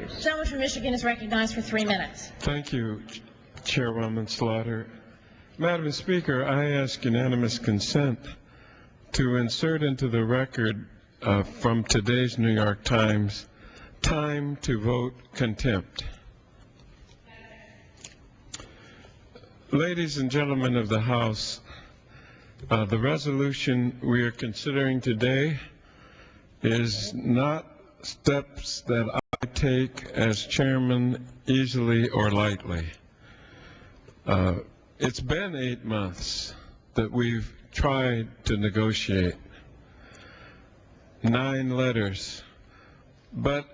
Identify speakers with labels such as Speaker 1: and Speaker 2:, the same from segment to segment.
Speaker 1: please.
Speaker 2: Gentleman from Michigan is recognized for 3 minutes.
Speaker 3: Thank you, Chairwoman Slaughter. Madam Speaker, I ask unanimous consent to insert into the record from today's New York Times, time to vote contempt. Ladies and gentlemen of the House, the resolution we are considering today is not steps that I take as chairman easily or lightly. It's been 8 months that we've tried to negotiate, 9 letters, but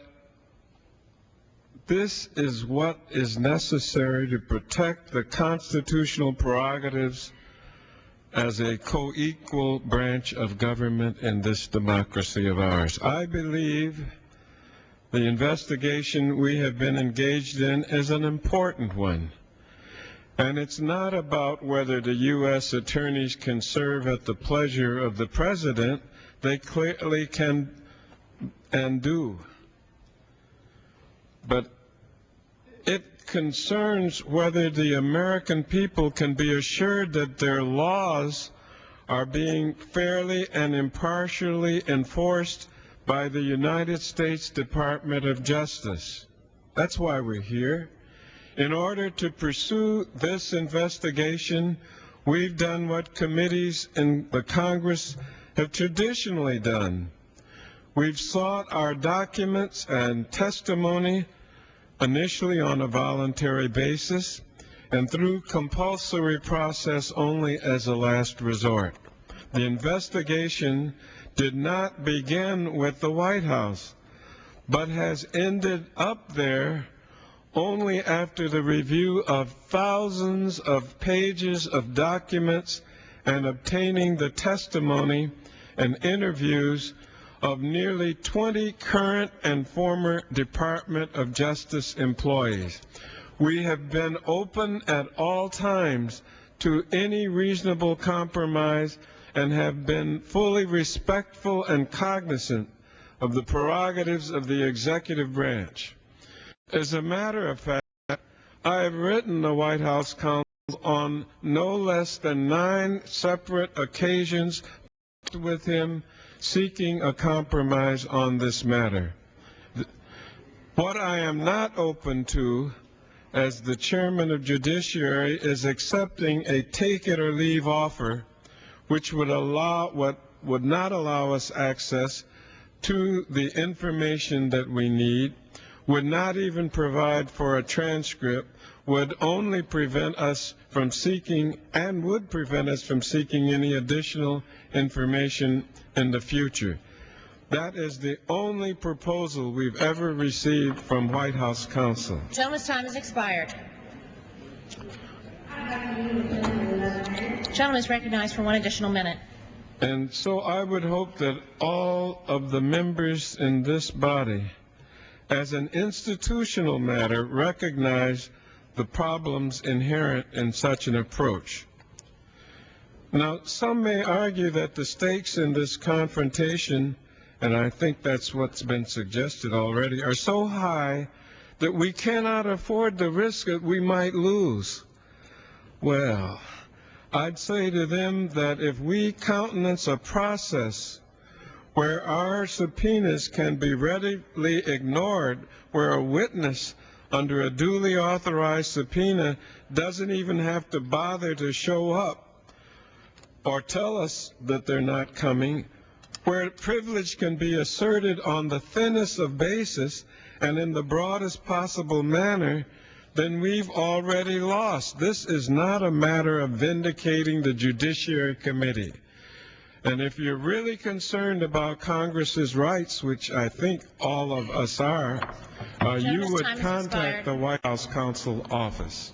Speaker 3: this is what is necessary to protect the constitutional prerogatives as a co-equal branch of government in this democracy of ours. I believe the investigation we have been engaged in is an important one. And it's not about whether the U.S. attorneys can serve at the pleasure of the president. They clearly can and do. But it concerns whether the American people can be assured that their laws are being fairly and impartially enforced by the United States Department of Justice. That's why we're here. In order to pursue this investigation, we've done what committees in the Congress have traditionally done. We've sought our documents and testimony initially on a voluntary basis and through compulsory process only as a last resort. The investigation did not begin with the White House, but has ended up there only after the review of thousands of pages of documents and obtaining the testimony and interviews of nearly 20 current and former Department of Justice employees. We have been open at all times to any reasonable compromise and have been fully respectful and cognizant of the prerogatives of the executive branch. As a matter of fact, I have written the White House counsel on no less than 9 separate occasions with him seeking a compromise on this matter. What I am not open to as the chairman of Judiciary is accepting a take-it-or-leave offer which would not allow us access to the information that we need, would not even provide for a transcript, would only prevent us from seeking and would prevent us from seeking any additional information in the future. That is the only proposal we've ever received from White House counsel.
Speaker 2: Gentleman's time has expired. Gentleman is recognized for 1 additional minute.
Speaker 3: And so I would hope that all of the members in this body, as an institutional matter, recognize the problems inherent in such an approach. Now, some may argue that the stakes in this confrontation, and I think that's what's been suggested already, are so high that we cannot afford the risk that we might lose. Well, I'd say to them that if we countenance a process where our subpoenas can be readily ignored, where a witness under a duly authorized subpoena doesn't even have to bother to show up or tell us that they're not coming, where privilege can be asserted on the thinnest of basis and in the broadest possible manner, then we've already lost. This is not a matter of vindicating the Judiciary Committee. And if you're really concerned about Congress's rights, which I think all of us are, you would contact the White House Counsel Office.